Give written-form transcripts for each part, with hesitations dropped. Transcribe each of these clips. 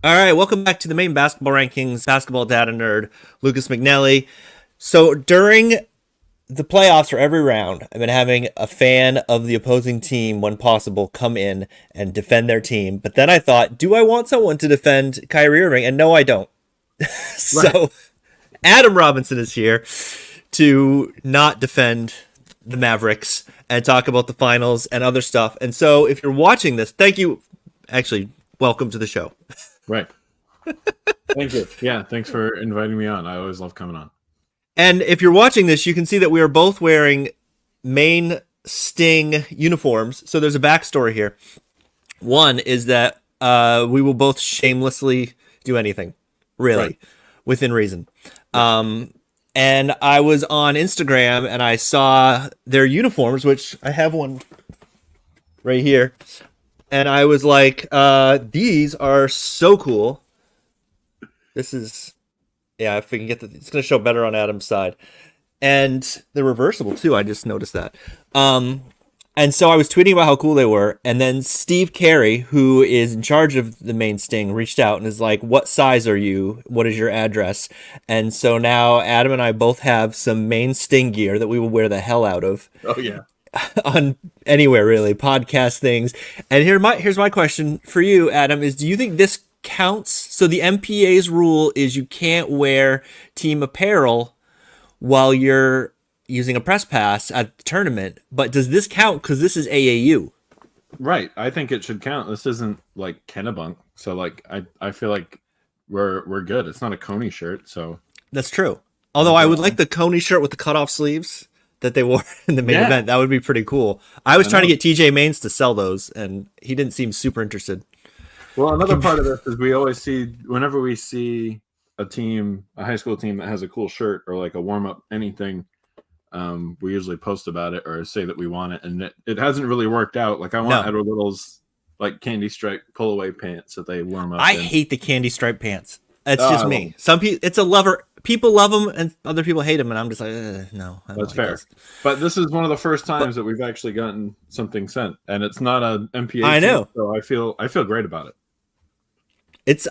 All right, welcome back to the Maine Basketball Rankings, basketball data nerd, Lucas McNelly. So during the playoffs for every round, I've been having a fan of the opposing team, when possible, come in and defend their team. But then I thought, do I want someone to defend Kyrie Irving? And no, I don't. Right. So Adam Robinson is here to not defend the Mavericks and talk about the finals and other stuff. And so if you're watching this, thank you. Actually, welcome to the show. Right. Thank you. Yeah. Thanks for inviting me on. I always love coming on. And if you're watching this, you can see that we are both wearing Maine Sting uniforms. So there's a backstory here. One is that we will both shamelessly do anything, really, Right. within reason. Right. And I was on Instagram and I saw their uniforms, which I have one right here. And I was like, these are so cool. This is, yeah, if we can get it's going to show better on Adam's side. And they're reversible too. I just noticed that. And so I was tweeting about how cool they were, and then Steve Carey, who is in charge of the Maine Sting, reached out and is like, "What size are you? What is your address?" And so now Adam and I both have some Maine Sting gear that we will wear the hell out of Oh yeah. on anywhere really, podcast things. And here's my question for you, Adam: is do you think this counts? So the MPA's rule is you can't wear team apparel while you're using a press pass at the tournament. But does this count? Because this is AAU. Right. I think it should count. This isn't like Kennebunk. So like I feel like we're good. It's not a Coney shirt, so That's true. Although I would like the Coney shirt with the cutoff sleeves that they wore in the main yeah. event. That would be pretty cool. I was I trying to know. get TJ Maines to sell those, and he didn't seem super interested. Well, another part of this is we always see whenever we see a team, a high school team that has a cool shirt or like a warm up anything, we usually post about it or say that we want it, and it hasn't really worked out. Like I want No, Edward Little's like candy stripe pull away pants that they warm up I in. hate the candy stripe pants. That's Oh, I just love me. them. Some people, it's a lover. People love them, and other people hate them, and I'm just like, no, I don't That's like fair. those. But this is one of the first But times that we've actually gotten something sent, and it's not a MPA I team, know so I feel great about it.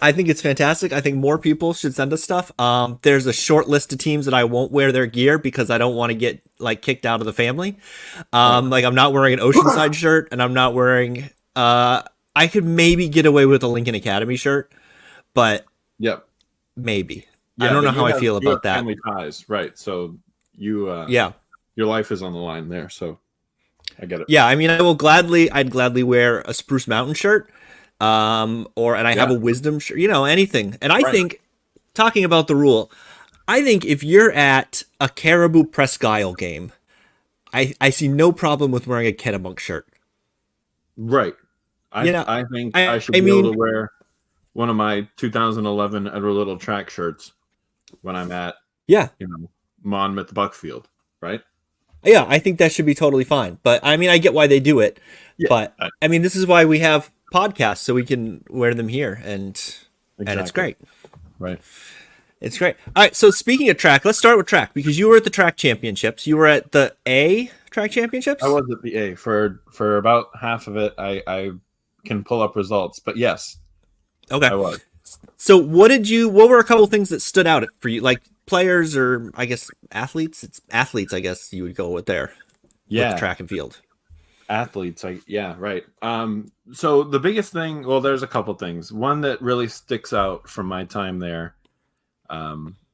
I think it's fantastic. I think more people should send us stuff. There's a short list of teams that I won't wear their gear because I don't want to get like kicked out of the family. Right. Like I'm not wearing an Oceanside shirt, and I'm not wearing. I could maybe get away with a Lincoln Academy shirt, but Yep. maybe. I Yeah, don't know but how I feel you have about that. family ties, right? So you Yeah. your life is on the line there. So I get it. Yeah, I mean, I'd gladly wear a Spruce Mountain shirt, and I have Yeah. a Wisdom shirt, anything. And I Right. think, talking about the rule, I think if you're at a Caribou Presque Isle game, I see no problem with wearing a Kennebunk shirt. Right. You know, I think I I, should I be able mean, to wear one of my 2011 Edward Little track shirts when I'm at, yeah, Monmouth Buckfield, right? yeah, I think that should be totally fine. But I mean, I get why they do it. Yeah. But I mean, this is why we have podcasts so we can wear them here, and it's Exactly. great. Right. It's great. All right. So speaking of track, let's start with track because you were at the track championships. You were at the A track I championships. was at the A for about half of it. I can pull up results, but yes, Okay. I was. So what were a couple of things that stood out for you, like players or I guess athletes? It's athletes, I guess you would go with there with Yeah, track and field. athletes. Yeah, right. So the biggest thing, well, there's a couple things. One that really sticks out from my time there,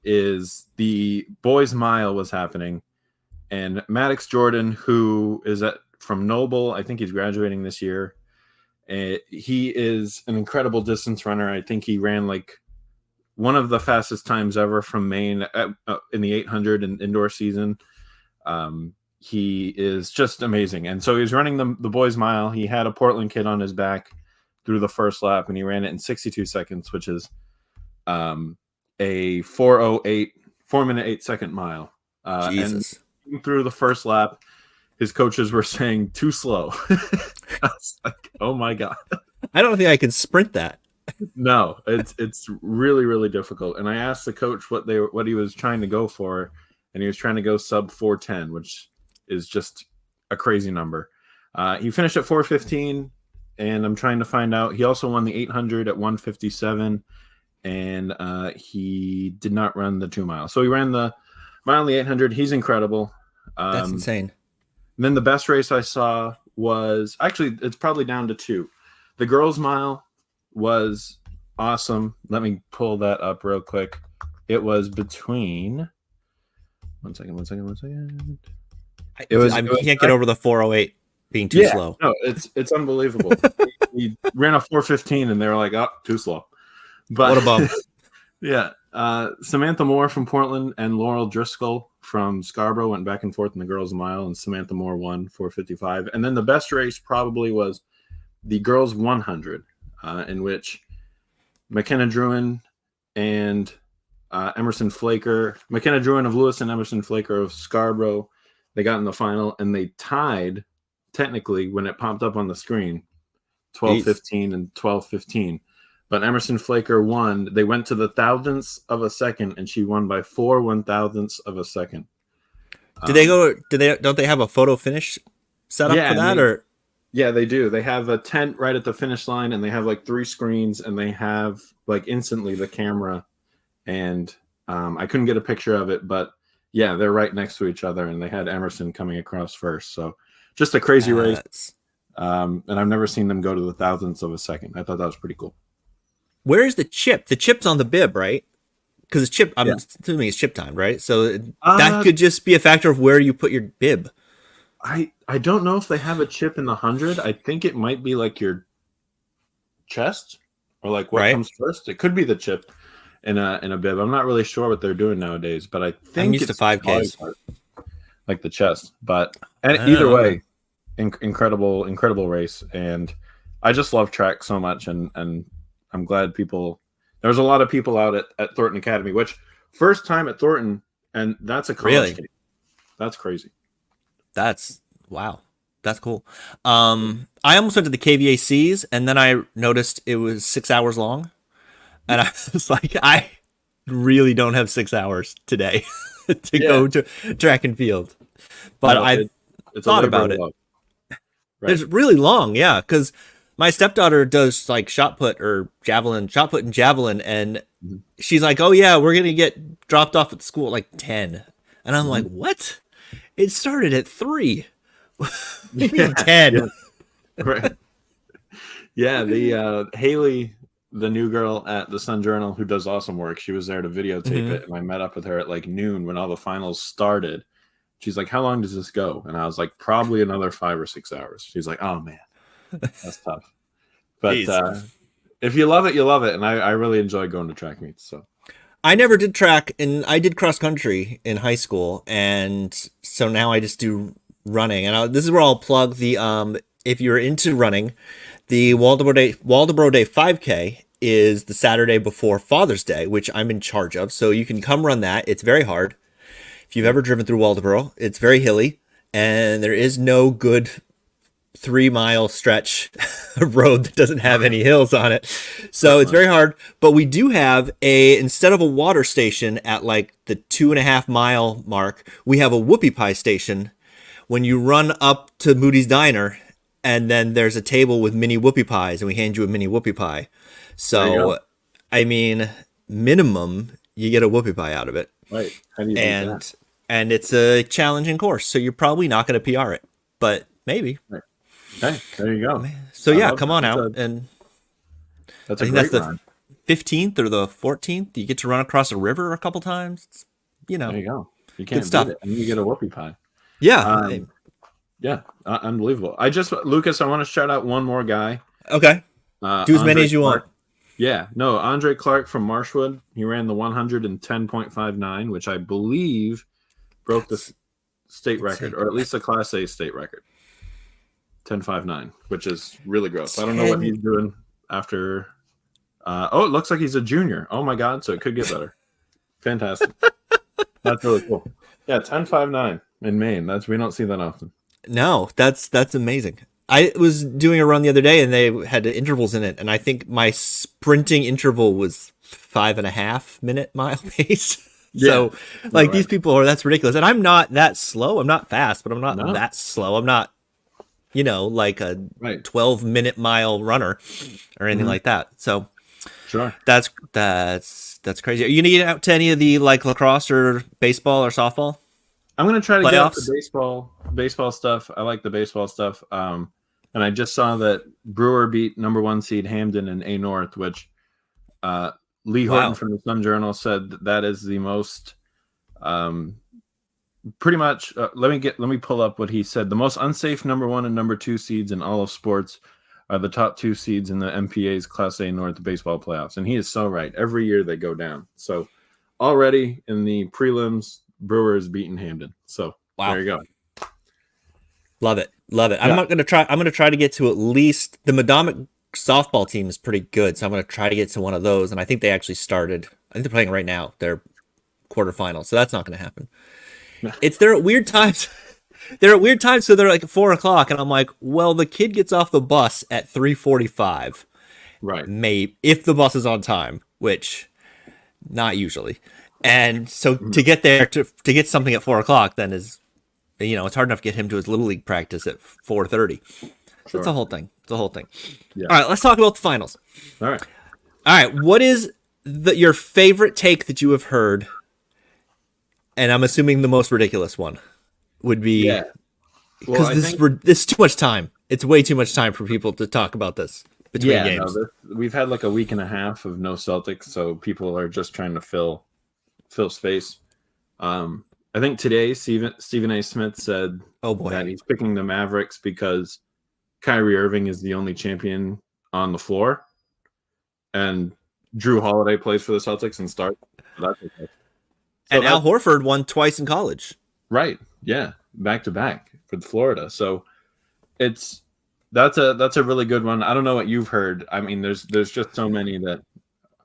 is the boys' mile was happening, and Maddox Jordan, who is from Noble, I think he's graduating this year. He is an incredible distance runner. I think he ran like one of the fastest times ever from Maine in the 800 in indoor season. He is just amazing. And so he's running the boys' mile. He had a Portland kid on his back through the first lap, and he ran it in 62 seconds, which is a 4:08, 4 minute 8 second mile. And Jesus. through the first lap, his coaches were saying too slow. I was like, oh my God. I don't think I could sprint that. No, it's really, really difficult. And I asked the coach what he was trying to go for, and he was trying to go sub 4:10, which is just a crazy number. He finished at 4:15. and I'm trying to find out. He also won the 800 at 157, and he did not run the 2 mile. So he ran the mile and the 800. He's incredible. That's insane. And then the best race I saw was actually, it's probably down to two. The girls' mile was awesome. Let me pull that up real quick. It was between. One second. I can't get over the 408 being too slow. No, it's unbelievable. he ran a 415, and they were like, "Oh, too slow." But what a bum. Yeah. Samantha Moore from Portland and Laurel Driscoll from Scarborough went back and forth in the girls' mile, and Samantha Moore won 455. And then the best race probably was the girls' 100, in which McKenna Druin and Emerson Flaker, McKenna Druin of Lewis and Emerson Flaker of Scarborough, they got in the final, and they tied, technically, when it popped up on the screen, 12:15 and 12:15. But Emerson Flaker won. They went to the thousandths of a second, and she won by 4 1,000ths of a second. Don't they have a photo finish set up for that? Yeah, they do. They have a tent right at the finish line, and they have like 3 screens, and they have like instantly the camera. And I couldn't get a picture of it, but yeah, they're right next to each other, and they had Emerson coming across first. So just a crazy race. And I've never seen them go to the thousandths of a second. I thought that was pretty cool. Where's the chip? The chip's on the bib, right? Because it's chip. I'm assuming it's chip time, right? So that could just be a factor of where you put your bib. I don't know if they have a chip in the 100. I think it might be like your chest or like what comes first. It could be the chip in a bib. I'm not really sure what they're doing nowadays, but I think I'm used to 5Ks, like the chest. But either way, incredible race, and I just love track so much, and I'm glad there's a lot of people out at Thornton Academy, which first time at Thornton, and that's a college game. That's crazy. Wow. That's cool. I almost went to the KVACs, and then I noticed it was 6 hours long. And I was like, I really don't have 6 hours today to go to track and field. But I thought about it. Right. It's really long, yeah, because my stepdaughter does like shot put and javelin, and she's like, "Oh yeah, we're gonna get dropped off at school at like 10," and I'm like, "What? It started at 3." 10. Yeah. Right. Yeah, the Haley, the new girl at the Sun Journal who does awesome work, she was there to videotape it, and I met up with her at like noon when all the finals started. She's like, "How long does this go?" And I was like, "Probably another 5 or 6 hours." She's like, "Oh man, that's tough." But if you love it, you love it, and I really enjoy going to track meets. So I never did track, and I did cross country in high school, and so now I just do running. And this is where I'll plug the if you're into running, the Waldoboro Day 5K is the Saturday before Father's Day, which I'm in charge of. So you can come run that. It's very hard. If you've ever driven through Waldoboro, it's very hilly, and there is no good 3-mile stretch of road that doesn't have any hills on it. So it's very hard. But we do have instead of a water station at like the 2.5 mile mark, we have a whoopie pie station when you run up to Moody's Diner, and then there's a table with mini whoopie pies, and we hand you a mini whoopie pie. So, I mean, minimum, you get a whoopie pie out of it. Right. How do you do that? And it's a challenging course, so you're probably not going to PR it, but maybe. Right. Okay, there you go. So yeah, come on out, and I think that's the 15th or the 14th. You get to run across a river a couple times. It's, there you go. You can't good stuff. beat it, and you get a whoopie pie. Yeah, unbelievable. Lucas, I want to shout out one more guy. Okay, do as many as you want. Yeah, no, Andre Clark from Marshwood. He ran the 110.59, which I believe broke the state record, or at least the Class A state record. 10.59, which is really gross. I don't know what he's doing after. It looks like he's a junior. Oh my God! So it could get better. Fantastic. That's really cool. Yeah, 10.59 in Maine. We don't see that often. No, that's amazing. I was doing a run the other day, and they had intervals in it, and I think my sprinting interval was 5.5 minute mile pace. So, these people that's ridiculous. And I'm not that slow. I'm not fast, but I'm not that slow. I'm not like a Right. 12-minute mile runner or anything like that. So Sure. that's crazy. Are you gonna get out to any of the like lacrosse or baseball or softball I'm gonna try to get out the playoffs? baseball stuff. I like the baseball stuff. And I just saw that Brewer beat number 1 seed Hamden in A North, which Lee Horton Wow. from the Sun Journal said that is the most pretty much. Let me pull up what he said. The most unsafe number 1 and number 2 seeds in all of sports are the top 2 seeds in the MPA's Class A North baseball playoffs, and he is so right. Every year they go down. So already in the prelims, Brewers beating Hamden. So Wow. there you go. Love it. Love it. Yeah. I'm gonna try to get to at least the Madomic softball team is pretty good, so I'm gonna try to get to one of those. And I think they actually started. I think they're playing right now. They're quarterfinals, so that's not gonna happen. It's they're at weird times. They're at weird times, so they're like 4 o'clock, and I'm like, well, the kid gets off the bus at 3:45, Right. maybe if the bus is on time, which not usually. And so to get there to get something at 4 o'clock, then is it's hard enough to get him to his little league practice at 4:30. So it's a whole thing. It's a whole thing. Yeah. All right, let's talk about the finals. All right. All right, what is your favorite take that you have heard? And I'm assuming the most ridiculous one would be Yeah. because Well, this is too much time. It's way too much time for people to talk about this between games. We've had like a week and a half of no Celtics, so people are just trying to fill space. I think today Stephen A. Smith said Oh boy. that he's picking the Mavericks because Kyrie Irving is the only champion on the floor, and Drew Holiday plays for the Celtics and starts. That's okay. And Al Horford won twice in college. Right. Yeah. Back to back for Florida. So that's a really good one. I don't know what you've heard. I mean, there's just so many that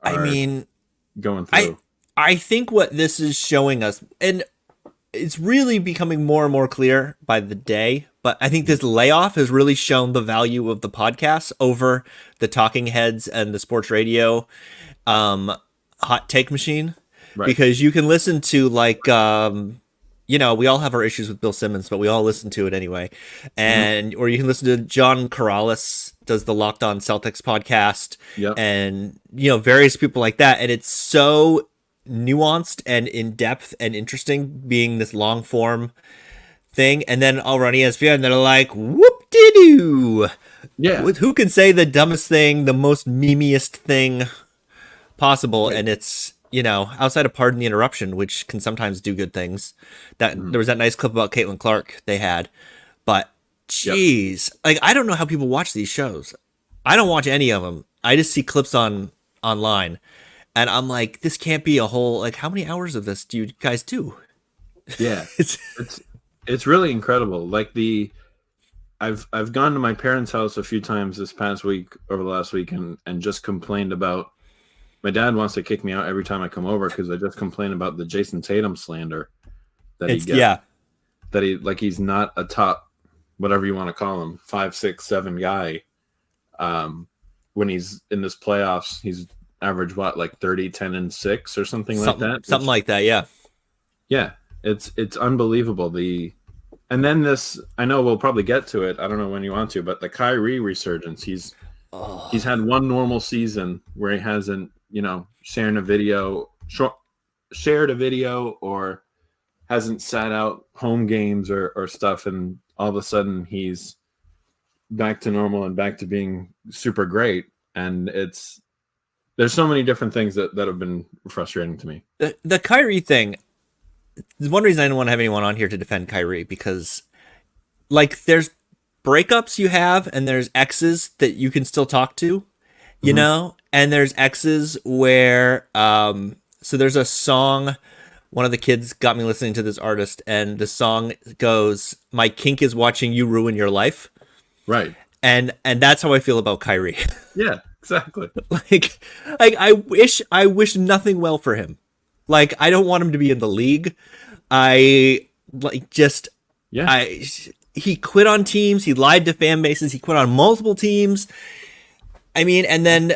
are going through. I think what this is showing us, and it's really becoming more and more clear by the day, but I think this layoff has really shown the value of the podcast over the talking heads and the sports radio hot take machine. Right. Because you can listen to like we all have our issues with Bill Simmons, but we all listen to it anyway. And or you can listen to John Corrales does the Locked On Celtics podcast, and various people like that, and it's so nuanced and in depth and interesting, being this long form thing. And then I'll run ESPN, and they're like, "Whoop de doo!" Yeah, who can say the dumbest thing, the most memeiest thing possible, and it's. Outside of Pardon the Interruption, which can sometimes do good things, there was that nice clip about Caitlin Clark they had, but geez, like I don't know how people watch these shows. I don't watch any of them. I just see clips online, and I'm like, this can't be a whole. Like, how many hours of this do you guys do? Yeah, it's really incredible. Like I've gone to my parents' house a few times this past week over the last week and just complained about. My dad wants to kick me out every time I come over because I just complain about the Jason Tatum slander that he gets. Yeah. That he's not a top, whatever you want to call him, 5, 6, 7 guy. When he's in this playoffs, he's averaged like 30, 10, and 6 or something like that. Something like that, yeah. Yeah, it's unbelievable. And then this, I know we'll probably get to it. I don't know when you want to, but the Kyrie resurgence. He's had one normal season where he hasn't. Shared a video or hasn't sat out home games or stuff, and all of a sudden he's back to normal and back to being super great. And there's so many different things that have been frustrating to me. The Kyrie thing, one reason I don't want to have anyone on here to defend Kyrie, because like there's breakups you have and there's exes that you can still talk to, and there's exes where so there's a song, one of the kids got me listening to this artist, and the song goes, "My kink is watching you ruin your life." Right. And that's how I feel about Kyrie. Yeah, exactly. like I wish nothing well for him. Like, I don't want him to be in the league. He quit on teams, he lied to fan bases, he quit on multiple teams. I mean, and then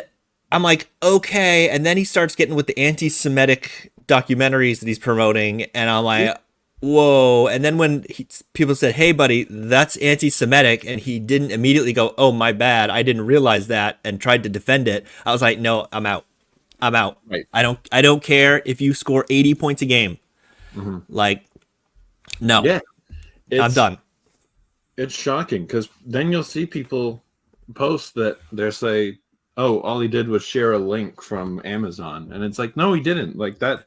I'm like, okay, and then he starts getting with the anti-Semitic documentaries that he's promoting, and I'm like, whoa. And then when people said, hey, buddy, that's anti Semitic, and he didn't immediately go, oh, my bad. I didn't realize that, and tried to defend it. I was like, no, I'm out. I'm out. Right. I don't care if you score 80 points a game. Mm-hmm. Like, no, Yeah, I'm it's done. it's shocking because then you'll see people post that they say, "Oh, all he did was share a link from Amazon," and it's like, no, he didn't. Like that,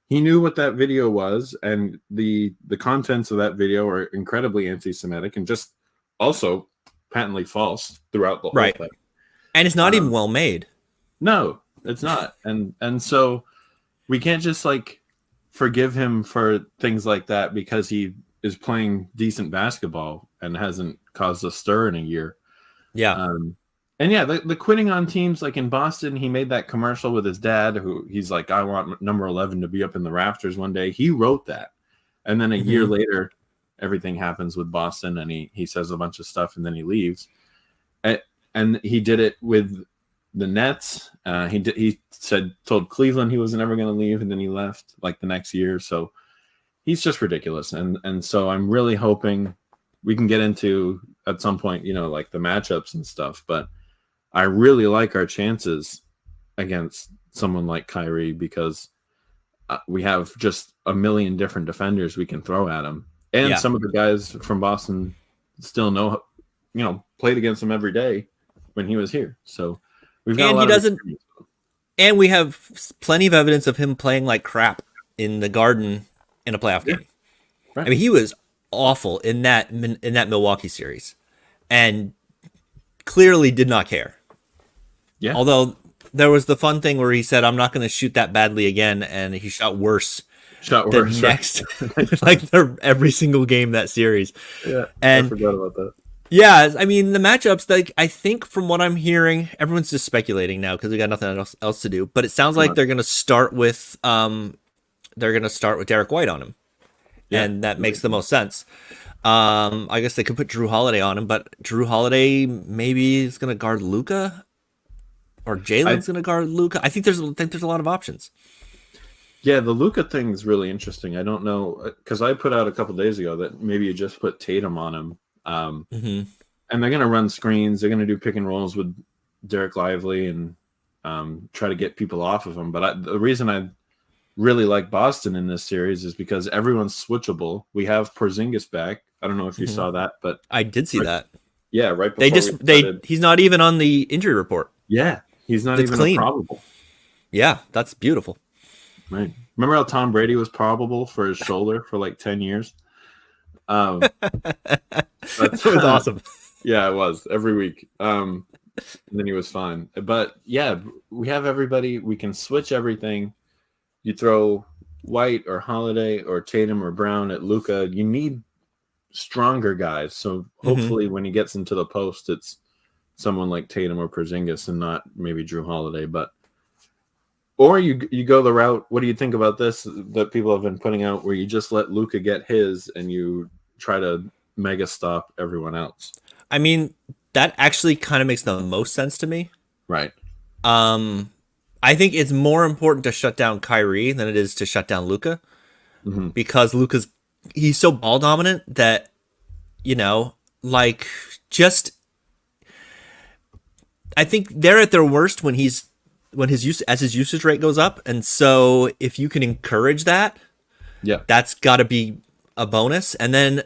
he knew what that video was, and the contents of that video are incredibly anti-Semitic and just also patently false throughout the whole Right. thing. And it's not even well made. No, it's not, and so we can't just like forgive him for things like that because he is playing decent basketball and hasn't caused a stir in a year. Yeah. And yeah, the quitting on teams like in Boston, he made that commercial with his dad, who he's like, I want number 11 to be up in the rafters one day. He wrote that. And then a year later, everything happens with Boston and he says a bunch of stuff and then he leaves. And he did it with the Nets. He told Cleveland he wasn't ever going to leave, and then he left like the next year. So he's just ridiculous. And so I'm really hoping we can get into at some point, like the matchups and stuff. But I really like our chances against someone like Kyrie because we have just a million different defenders we can throw at him. And some of the guys from Boston still played against him every day when he was here. So we've got and we have plenty of evidence of him playing like crap in the Garden in a playoff game. Right. I mean, he was awful in that Milwaukee series and clearly did not care. Yeah. Although there was the fun thing where he said, I'm not going to shoot that badly again. And he shot worse. Next, like every single game that series. Yeah. And I forgot about that. Yeah. I mean, the matchups, like, I think from what I'm hearing, everyone's just speculating now because we got nothing else to do, but it sounds like they're going to start with, Derek White on him. Yeah, and that makes the most sense. I guess they could put Drew Holiday on him, but Drew Holiday maybe is going to guard Luka, or Jalen's going to guard Luka. I think there's a lot of options. Yeah, the Luka thing is really interesting. I don't know because I put out a couple days ago that maybe you just put Tatum on him, and they're going to run screens. They're going to do pick and rolls with Derek Lively and try to get people off of him. But the reason I really like Boston in this series is because everyone's switchable. We have Porzingis back. I don't know if you saw that, but I did see that. Yeah, right before he's not even on the injury report. Yeah, he's not even clean. Probable. Yeah, that's beautiful. Right. Remember how Tom Brady was probable for his shoulder for like 10 years? It was awesome. Yeah, it was every week. And then he was fine. But yeah, we have everybody. We can switch everything. You throw White or Holiday or Tatum or Brown at Luka. You need stronger guys. So hopefully when he gets into the post, it's someone like Tatum or Porzingis and not maybe Drew Holiday. Or you go the route. What do you think about this that people have been putting out where you just let Luka get his and you try to mega stop everyone else? I mean, that actually kind of makes the most sense to me. Right. I think it's more important to shut down Kyrie than it is to shut down Luka because he's so ball dominant that, I think they're at their worst when his usage rate goes up. And so if you can encourage that, that's got to be a bonus. And then,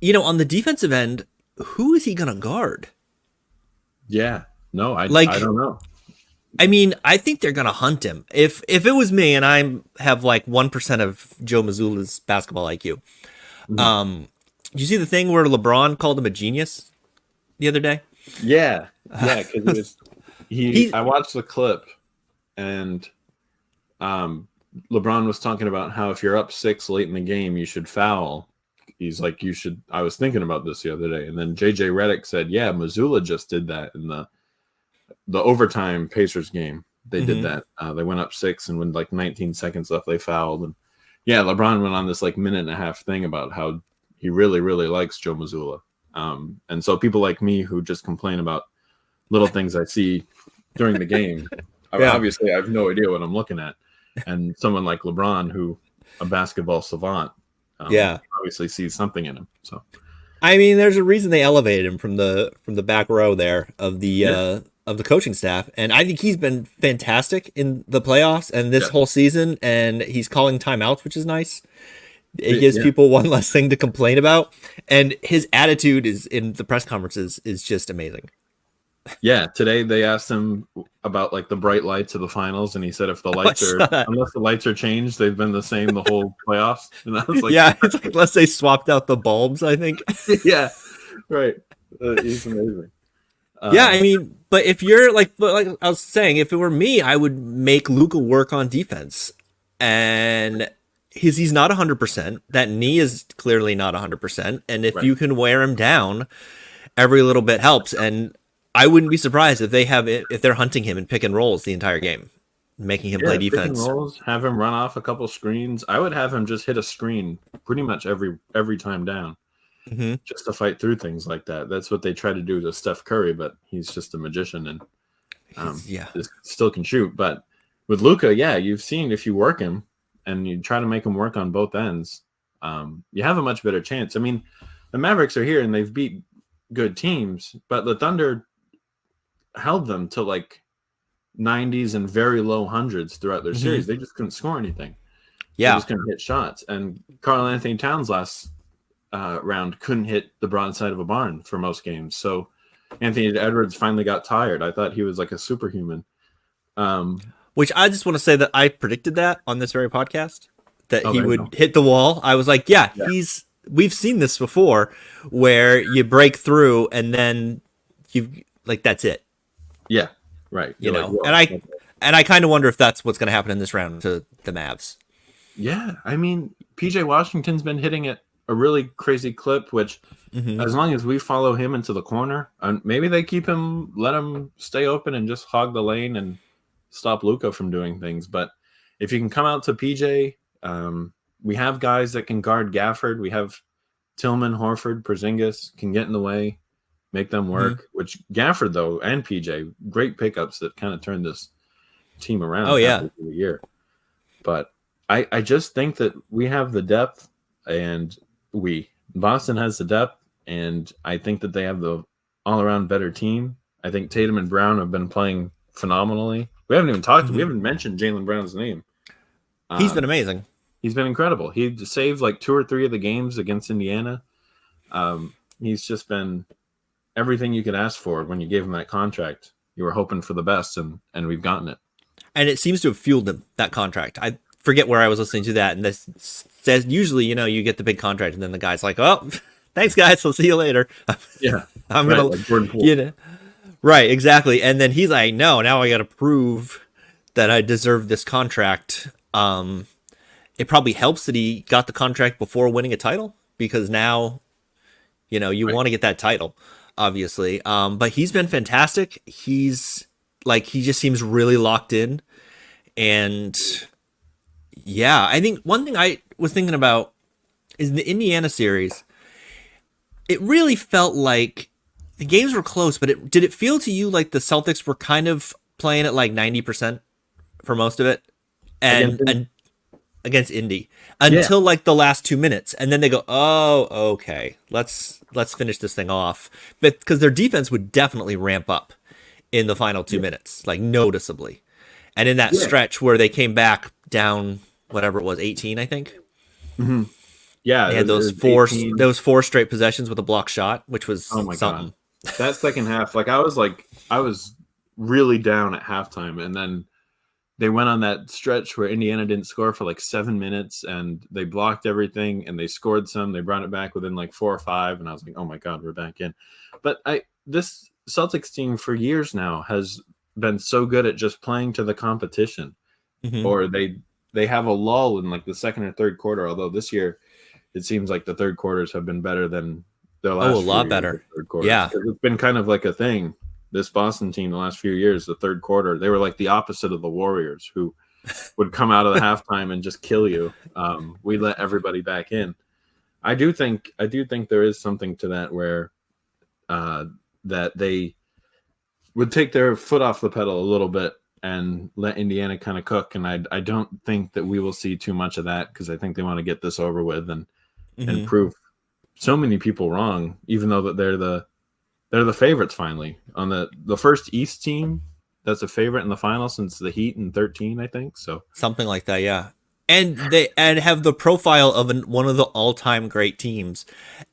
on the defensive end, who is he going to guard? Yeah, no, I don't know. I mean, I think they're going to hunt him. If it was me and I have like 1% of Joe Mazzulla's basketball IQ. Did you see the thing where LeBron called him a genius the other day? Yeah, because I watched the clip, and LeBron was talking about how if you're up 6 late in the game, you should foul. He's like, you should. I was thinking about this the other day, and then JJ Redick said, "Yeah, Mazzulla just did that in the overtime Pacers game. They did that. They went up 6, and when like 19 seconds left, they fouled. And yeah, LeBron went on this like minute and a half thing about how he really, really likes Joe Mazzulla. And so people like me who just complain about little things I see during the game, obviously I have no idea what I'm looking at. And someone like LeBron who a basketball savant. Yeah. Obviously sees something in him. So I mean, there's a reason they elevated him from the back row there yeah, of the coaching staff, and I think he's been fantastic in the playoffs and this yeah, whole season. And he's calling timeouts, which is nice. It gives yeah. people one less thing to complain about, and his attitude is in the press conferences is just amazing. Yeah, today they asked him about like the bright lights of the finals, and he said if the I lights are saw that. unless the lights are changed, they've been the same the whole playoffs. And I was like, Yeah, it's like unless they swapped out the bulbs, I think. yeah, right. He's amazing. Yeah, I mean, but if you're like I was saying, if it were me, I would make Luca work on defense, and he's not 100%. That knee is clearly not 100%, and if Right. you can wear him down, every little bit helps. And I wouldn't be surprised if they're hunting him in pick and rolls the entire game, making him play Pick and defense. rolls, have him run off a couple screens. I would have him just hit a screen pretty much every time down, Hmm. just to fight through things like that. That's what they try to do to Steph Curry, but he's just a magician and Yeah, still can shoot. But with Luca, yeah, you've seen if you work him and you try to make him work on both ends, you have a much better chance. I mean, the Mavericks are here and they've beat good teams, but the Thunder held them to like 90s and very low hundreds throughout their series. They just couldn't score anything. They yeah. just couldn't hit shots. And Karl Anthony Towns last round couldn't hit the broadside of a barn for most games. So Anthony Edwards finally got tired. I thought he was like a superhuman. Which I just want to say that I predicted that on this very podcast that he There you would go. hit the wall. I was like, yeah, Yeah. we've seen this before where you break through and then you like that's it, Yeah, right. you You're know. like, whoa. And I kind of wonder if that's what's going to happen in this round to the Mavs. Yeah, I mean, PJ Washington's been hitting at a really crazy clip, which as long as we follow him into the corner, and maybe they keep him, let him stay open and just hog the lane and stop Luka from doing things. But if you can come out to PJ, we have guys that can guard Gafford. We have Tillman, Horford, Porzingis can get in the way, make them work. Which Gafford though and PJ, great pickups that kind of turned this team around. Oh, yeah. halfway through the year. But I just think that we have the depth, and Boston has the depth, and I think that they have the all around better team. I think Tatum and Brown have been playing phenomenally. We haven't even we haven't mentioned Jaylen Brown's name. He's been amazing. He's been incredible. He saved like 2 or 3 of the games against Indiana. He's just been everything you could ask for when you gave him that contract. You were hoping for the best, and we've gotten it. And it seems to have fueled him, that contract. I forget where I was listening to that, and this says usually, you get the big contract, and then the guy's like, "Oh, thanks, guys. I'll see you later." Yeah, I'm right, gonna, like Jordan Poole. Right, exactly. And then he's like, "No, now I got to prove that I deserve this contract." It probably helps that he got the contract before winning a title because now, you want to get that title, obviously. But he's been fantastic. He just seems really locked in. And yeah, I think one thing I was thinking about is the Indiana series. It really felt like the games were close, but did it feel to you like the Celtics were kind of playing at like 90% for most of it? And against Indy until like the last 2 minutes, and then they go, "Oh, okay, let's finish this thing off." But because their defense would definitely ramp up in the final 2 minutes, like noticeably, and in that stretch where they came back down, whatever it was, 18, I think. Yeah, They had those 4 straight possessions with a block shot, which was something. God. That second half, I was really down at halftime, and then they went on that stretch where Indiana didn't score for like 7 minutes, and they blocked everything, and they scored some. They brought it back within like 4 or 5, and I was like, "Oh my God, we're back in." But this Celtics team for years now has been so good at just playing to the competition, or they have a lull in like the second or third quarter. Although this year, it seems like the third quarters have been better than their last. A lot better. Third quarters. Yeah, it's been kind of like a thing. This Boston team the last few years, the third quarter, they were like the opposite of the Warriors, who would come out of the halftime and just kill you. We let everybody back in. I do think there is something to that where that they would take their foot off the pedal a little bit and let Indiana kind of cook. And I don't think that we will see too much of that because I think they want to get this over with and prove so many people wrong, even though that they're the favorites finally on the first East team that's a favorite in the final since the Heat in 13, I think. So something like that, yeah. And they have the profile of one of the all-time great teams,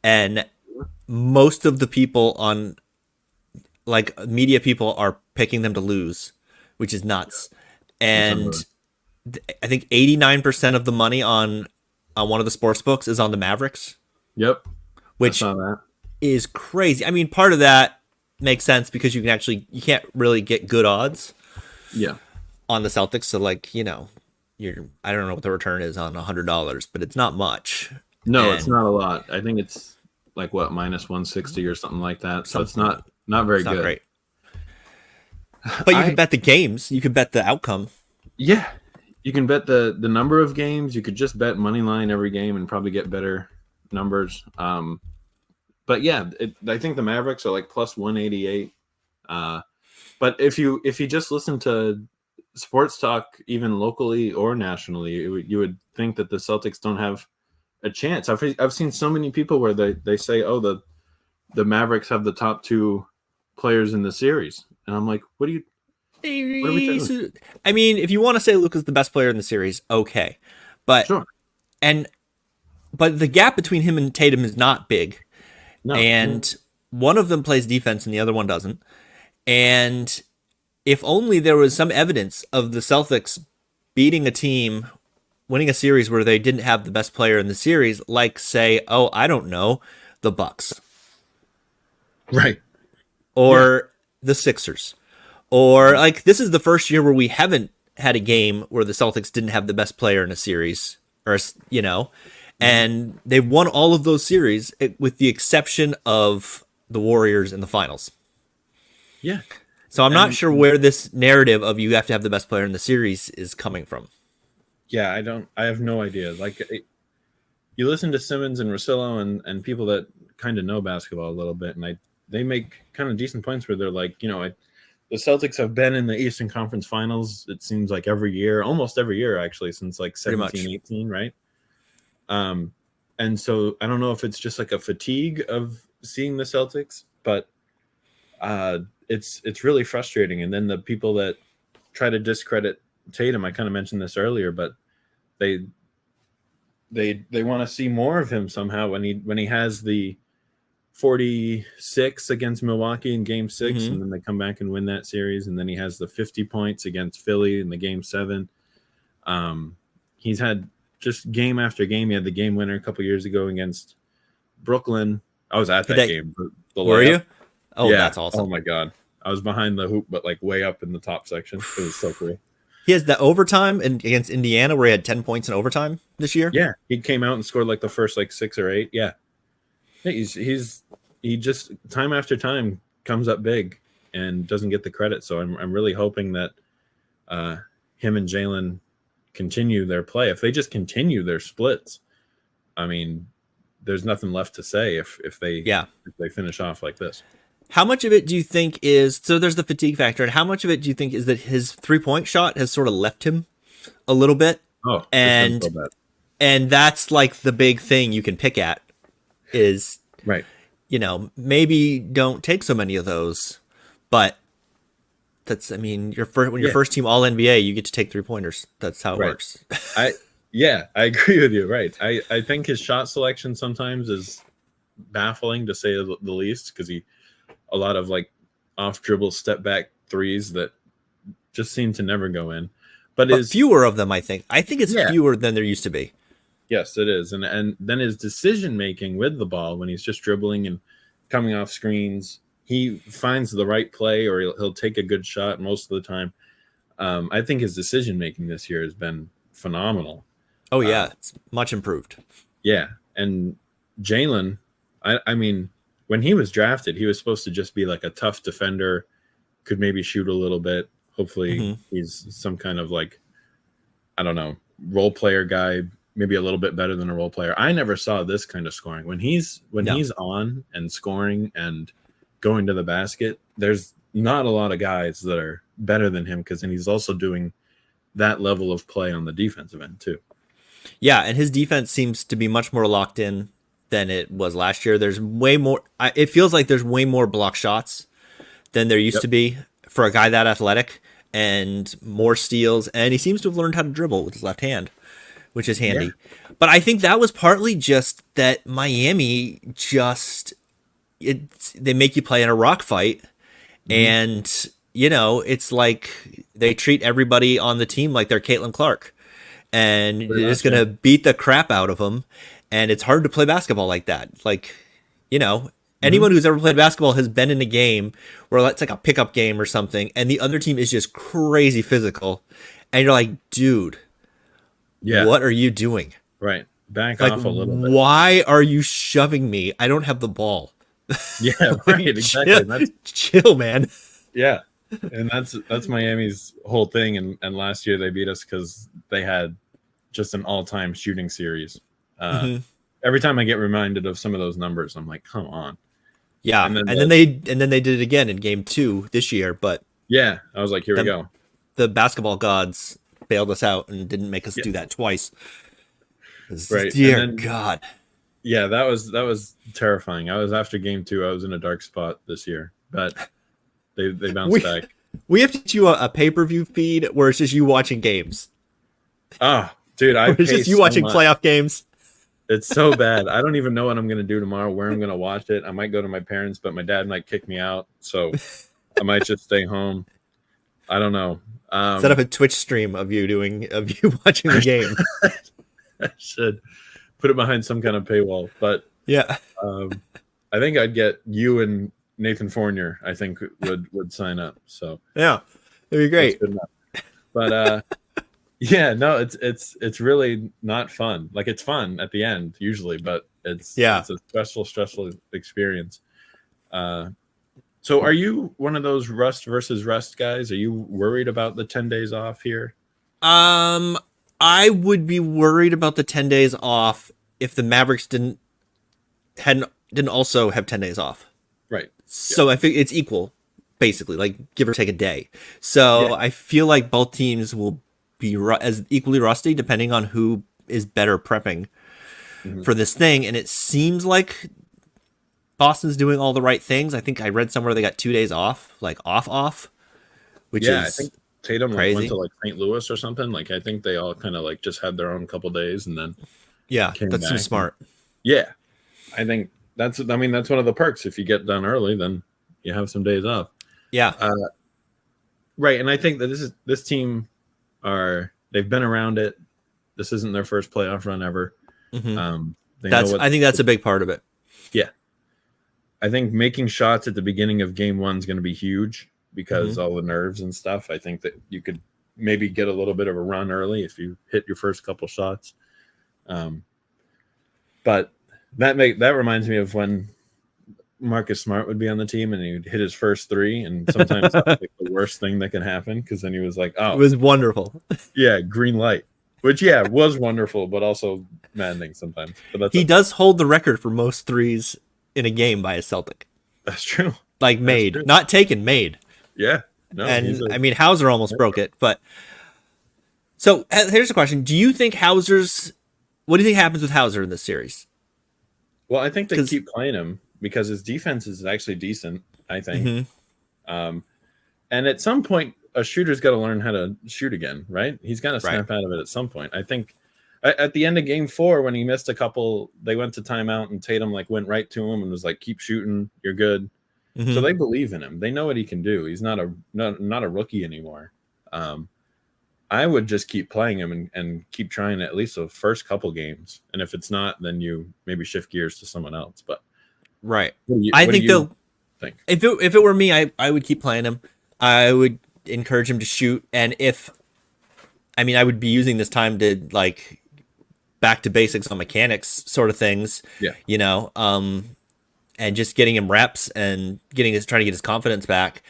and most of the people on like media people are picking them to lose, which is nuts. And I think 89% of the money on one of the sports books is on the Mavericks. Yep, which is crazy. I mean, part of that makes sense because you can't really get good odds. Yeah. On the Celtics, so like I don't know what the return is on $100, but it's not much. No, it's not a lot. I think it's like what -160 or something like that. So it's not very good. Great. But you can bet the games. You can bet the outcome. Yeah, you can bet the number of games. You could just bet money line every game and probably get better numbers. But yeah, I think the Mavericks are like +188. But if you just listen to sports talk, even locally or nationally, you would think that the Celtics don't have a chance. I've seen so many people where they say, oh, the Mavericks have the top 2 players in the series, and I'm like, what are we doing? I mean, if you want to say Luka's the best player in the series, okay, but sure. But the gap between him and Tatum is not big, and one of them plays defense and the other one doesn't, and if only there was some evidence of the Celtics beating a team, winning a series where they didn't have the best player in the series, like say, oh, I don't know, the Bucks. Right. Or the Sixers. Or like this is the first year where we haven't had a game where the Celtics didn't have the best player in a series, or and they won all of those series with the exception of the Warriors in the finals. Yeah. So I'm not sure where this narrative of you have to have the best player in the series is coming from. Yeah, I have no idea. Like, you listen to Simmons and Russillo and people that kind of know basketball a little bit, and they make kind of decent points where they're like, the Celtics have been in the Eastern Conference Finals, it seems like almost every year actually, since like 17, 18, right? And so I don't know if it's just like a fatigue of seeing the Celtics, but it's really frustrating. And then the people that try to discredit Tatum, I kind of mentioned this earlier, but they want to see more of him somehow when he has the 46 against Milwaukee in Game 6, and then they come back and win that series, and then he has the 50 points against Philly in the Game 7. He's had just game after game. He had the game winner a couple years ago against Brooklyn. I was at that game. Were you? Oh, yeah. That's awesome. Oh my God. I was behind the hoop, but like way up in the top section. It was so cool. He has the overtime against Indiana where he had 10 points in overtime this year. Yeah. He came out and scored like the first like 6 or 8. Yeah. He just time after time comes up big and doesn't get the credit. So I'm really hoping that him and Jalen continue their play. If they just continue their splits, I mean, there's nothing left to say if they finish off like this. How much of it do you think is, so there's the fatigue factor, and how much of it do you think is that his 3-point shot has sort of left him a little bit? Oh, and that's like the big thing you can pick at is, right. Maybe don't take so many of those, but that's, I mean, when you're first team all NBA, you get to take 3-pointers. That's how it works. I agree with you. Right. I think his shot selection sometimes is baffling to say the least, because a lot of like off dribble step back threes that just seem to never go in, but fewer of them. I think it's fewer than there used to be. Yes, it is. And then his decision making with the ball, when he's just dribbling and coming off screens, he finds the right play, or he'll take a good shot most of the time. I think his decision making this year has been phenomenal. Oh yeah, it's much improved. Yeah, and Jalen, I mean, when he was drafted, he was supposed to just be like a tough defender, could maybe shoot a little bit. Hopefully he's some kind of like, I don't know, role player guy, maybe a little bit better than a role player. I never saw this kind of scoring. When he's on and scoring and going to the basket, there's not a lot of guys that are better than him because then he's also doing that level of play on the defensive end too. Yeah, and his defense seems to be much more locked in than it was last year. There's way more. It feels like there's way more block shots than there used to be for a guy that athletic, and more steals. And he seems to have learned how to dribble with his left hand, which is handy. Yeah. But I think that was partly just that Miami they make you play in a rock fight, and it's like they treat everybody on the team like they're Caitlin Clark. And they're just going to beat the crap out of them. And it's hard to play basketball like that. Like, anyone who's ever played basketball has been in a game where it's like a pickup game or something, and the other team is just crazy physical. And you're like, dude, what are you doing? Right. Back off a little bit. Why are you shoving me? I don't have the ball. Yeah, right. Exactly. Chill, man. Yeah. And that's Miami's whole thing. And last year they beat us because they had just an all-time shooting series. Every time I get reminded of some of those numbers, I'm like, come on. Yeah, and then they did it again in Game 2 this year. But yeah, I was like, here we go. The basketball gods bailed us out and didn't make us do that twice. Right, dear God. Yeah, that was terrifying. I was after Game 2. I was in a dark spot this year, but they bounced back. We have to do a pay-per-view feed where it's just you watching games. Oh, dude, it's just you watching playoff games. It's so bad. I don't even know what I'm going to do tomorrow, where I'm going to watch it. I might go to my parents, but my dad might kick me out, so I might just stay home. I don't know. Set up a Twitch stream of you watching the game. I should put it behind some kind of paywall, but yeah, I think I'd get you and Nathan Fournier. I think would sign up. So yeah, it'd be great. But yeah, no, it's really not fun. Like, it's fun at the end usually, but it's a stressful experience. So are you one of those rust versus rest guys? Are you worried about the 10 days off here? I would be worried about the 10 days off if the Mavericks didn't also have 10 days off. Right. So I think it's equal, basically, like give or take a day. So I feel like both teams will be as equally rusty depending on who is better prepping for this thing. And it seems like Boston's doing all the right things. I think I read somewhere they got 2 days off, like off, which is I think Tatum crazy. Went to like St. Louis or something. Like, I think they all kind of like just had their own couple days and then that's so smart. Yeah, I think that's one of the perks. If you get done early, then you have some days off. Yeah, right. And I think that this team they've been around it. This isn't their first playoff run ever. I think that's a big part of it. Yeah, I think making shots at the beginning of Game 1 is going to be huge because all the nerves and stuff. I think that you could maybe get a little bit of a run early if you hit your first couple shots. But that reminds me of when Marcus Smart would be on the team and he'd hit his first three, and sometimes that's like the worst thing that can happen because then he was like, "Oh, it was wonderful." Yeah, green light, which was wonderful, but also maddening sometimes. But he does hold the record for most threes in a game by a Celtic. That's true. Like made, true. Not taken, made. Yeah, no, and Hauser almost broke it. But so here's a question: do you think what do you think happens with Hauser in this series? Well, I think they keep playing him because his defense is actually decent, I think. And at some point, a shooter's got to learn how to shoot again, right? He's got to snap out of it at some point. I think at the end of Game 4, when he missed a couple, they went to timeout and Tatum went right to him and was like, "Keep shooting, you're good." So they believe in him. They know what he can do. He's not a rookie anymore. I would just keep playing him and keep trying at least the first couple games. And if it's not, then you maybe shift gears to someone else. But right. I think they'll think. If it were me, I would keep playing him. I would encourage him to shoot. And I would be using this time to back to basics on mechanics sort of things. Yeah. And just getting him reps and trying to get his confidence back.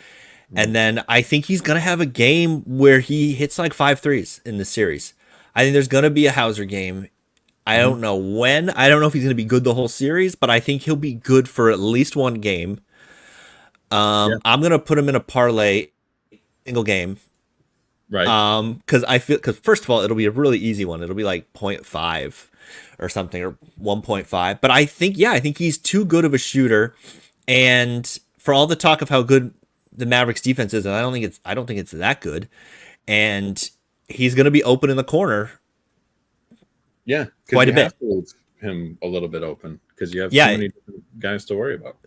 And then I think he's going to have a game where he hits 5 threes in this series. I think there's going to be a Hauser game. I don't know when. I don't know if he's going to be good the whole series, but I think he'll be good for at least one game. I'm going to put him in a parlay single game. Right. Because first of all, it'll be a really easy one. It'll be like zero point 0.5 or something, or 1.5. But I think he's too good of a shooter. And for all the talk of how good the Mavericks defense is, and I don't think it's that good. And he's going to be open in the corner Yeah, because quite you a bit. have to leave him a little bit open because you have too Yeah, many different guys to worry about.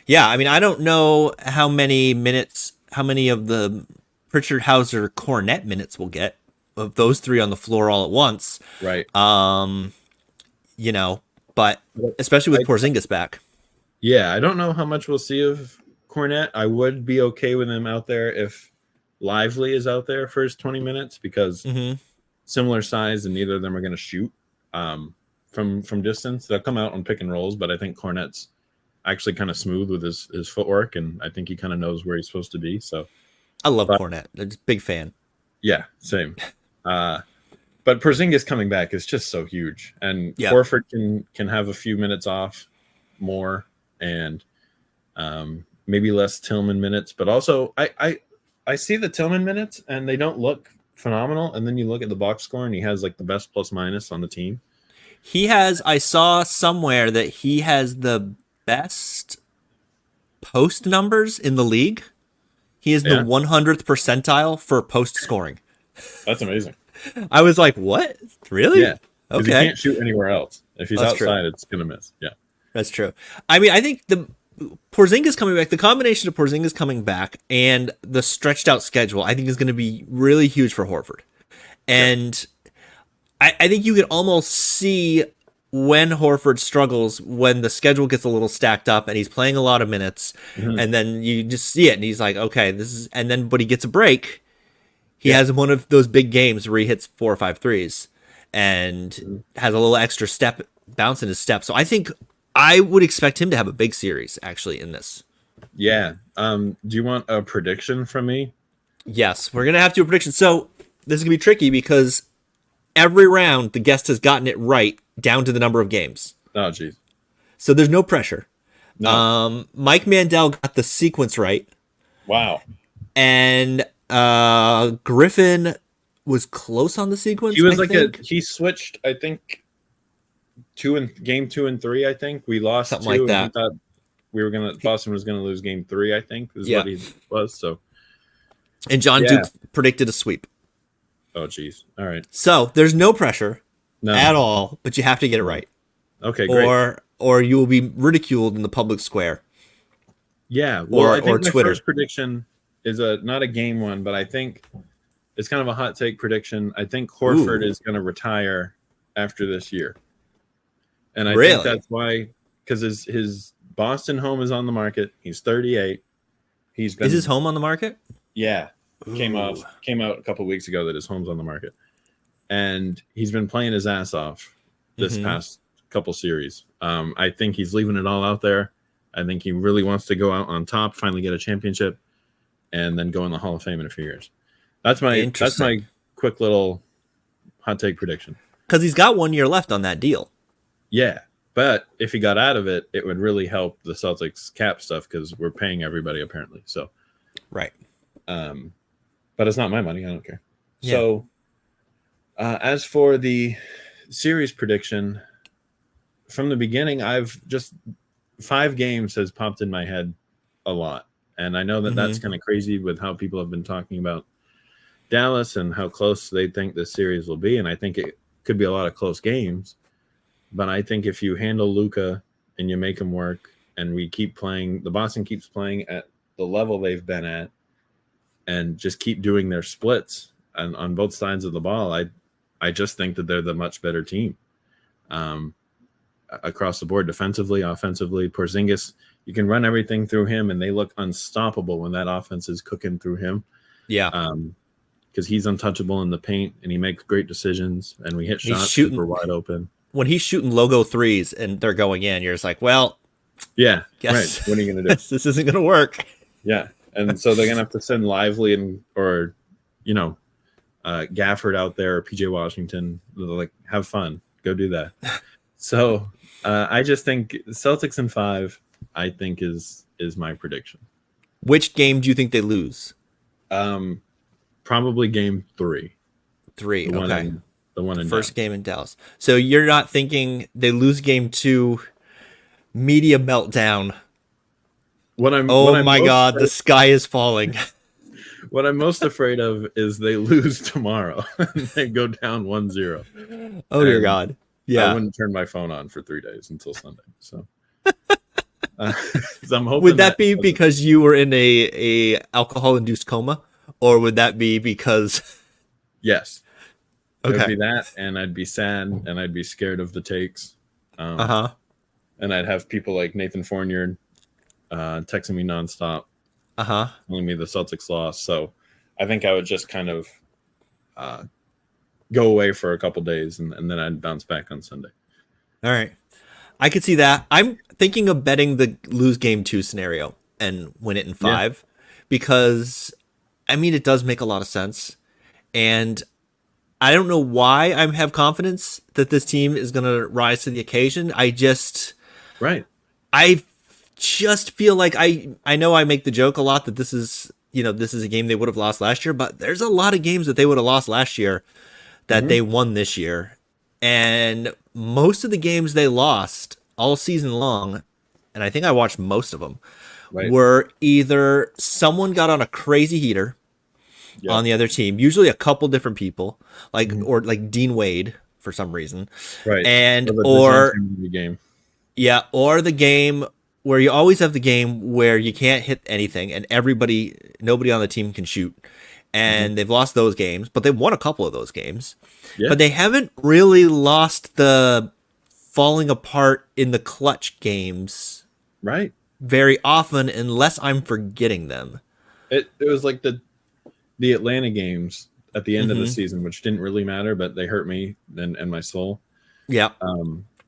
yeah. I mean, I don't know how many of the Pritchard, Hauser, Cornet minutes we'll get of those three on the floor all at once. Right. Um, you know, but especially I, with Porzingis back. yeah, I don't know how much we'll see of Cornette. I would be okay with him out there if Lively is out there for his 20 minutes because Mm-hmm. similar size and neither of them are going to shoot from distance. They'll come out on pick and rolls, but I think Cornette's actually kind of smooth with his footwork, and I think he kind of knows where he's supposed to be. So, I love but Cornet. I'm just a big fan. yeah, same. Uh, but Porzingis coming back is just so huge, and Yeah. Horford can have a few minutes off more, and maybe less Tillman minutes. But also, I see the Tillman minutes, and they don't look phenomenal. And then you look at the box score, and he has like the best plus minus on the team. I saw somewhere that he has the best post numbers in the league. He is the Yeah, 100th percentile for post scoring. that's amazing. I was like, what? Really? Yeah, because he Okay. can't shoot anywhere else. If he's That's true. outside, it's gonna miss. Yeah, That's true. I mean, I think the Porzingis coming back, the combination of Porzingis coming back and the stretched out schedule, I think is going to be really huge for Horford. And I think you can almost see when Horford struggles when the schedule gets a little stacked up and he's playing a lot of minutes, and then you just see it and he's like, okay, this is, and then but he gets a break. He has one of those big games where he hits 4 or 5 threes and has a little extra step bounce in his step. So I think I would expect him to have a big series actually in this. yeah. Do you want a prediction from me? Yes, we're gonna have to do a prediction. So this is gonna be tricky because every round the guest has gotten it right down to the number of games. Oh, geez. So there's no pressure. No. Mike Mandel got the sequence right, Wow. and Griffin was close on the sequence. He was I like think. he switched, I think, game 2 and 3, I think. We lost Something 2 like and he that. thought Boston was gonna lose game 3, I think, is Yeah. what he was. So And John yeah. Duke predicted a sweep. Oh, geez. All right. So there's no pressure No. at all, but you have to get it right, Okay, great. or you will be ridiculed in the public square. Yeah. Well, I or think my Twitter. first prediction is not a game one, but I think it's kind of a hot take prediction. I think Horford is going to retire after this year, and I Really? think that's why, because his Boston home is on the market. He's 38. He's been Is his home on the market? yeah came Ooh. out a couple of weeks ago that his home's on the market, and he's been playing his ass off this past couple series. I think he's leaving it all out there. I think he really wants to go out on top, finally get a championship, and then go in the Hall of Fame in a few years. That's my quick little hot take prediction. Because he's got 1 year left on that deal. Yeah, but if he got out of it, it would really help the Celtics cap stuff because we're paying everybody apparently. So, Right. but it's not my money. I don't care. Yeah. So, as for the series prediction, from the beginning, I've just 5 games has popped in my head a lot. And I know that that's kind of crazy with how people have been talking about Dallas and how close they think this series will be. And I think it could be a lot of close games. But I think if you handle Luka and you make him work and we keep playing, the Boston keeps playing at the level they've been at and just keep doing their splits on both sides of the ball, I just think that they're the much better team. Across the board, defensively, offensively. Porzingis, you can run everything through him, and they look unstoppable when that offense is cooking through him. Yeah. Because he's untouchable in the paint, and he makes great decisions, and we hit shots super wide open. When he's shooting logo threes and they're going in, you're just like, well, yeah, guess, right. What are you going to do? This isn't going to work. Yeah, and so they're going to have to send Lively or Gafford out there, or PJ Washington. Like, have fun, go do that. So I just think Celtics in 5, I think is my prediction. Which game do you think they lose? Probably game 3. Three. The one Okay. in the one The in first Dallas. game in Dallas. So you're not thinking they lose game 2, media meltdown. What Oh I'm my most God, the afraid sky is falling. what I'm most afraid of is they lose tomorrow and they go down 1-0. Oh dear And God. I Yeah. wouldn't turn my phone on for 3 days until Sunday. So, so I'm Would hoping that that be doesn't. because you were in a alcohol induced coma, or would that be because? Yes, it would Okay. be that, and I'd be sad, and I'd be scared of the takes, Uh huh. and I'd have people like Nathan Fournier texting me nonstop, Uh huh. telling me the Celtics lost. So, I think I would just kind of uh, go away for a couple days, and then I'd bounce back on Sunday. All right. I could see that. I'm thinking of betting the lose game 2 scenario and win it in Yeah, 5, because I mean it does make a lot of sense, and I don't know why I have confidence that this team is going to rise to the occasion. right. I just feel like I know I make the joke a lot that this is, this is a game they would have lost last year, but there's a lot of games that they would have lost last year that Hmm. they won this year. And most of the games they lost all season long, and I think I watched most of them, Right. were either someone got on a crazy heater on Yep. the other team, usually a couple different people, like, Hmm. or like Dean Wade for some reason, Right. and Or the DeJounte or Murray game. yeah, or the game where you always have the game where you can't hit anything and nobody on the team can shoot. Hmm. And they've lost those games, but they've won a couple of those games. Yeah. But they haven't really lost the falling apart in the clutch games Right. very often, unless I'm forgetting them. It was like the Atlanta games at the end of the Hmm. season, which didn't really matter, but they hurt me and my soul. Yeah.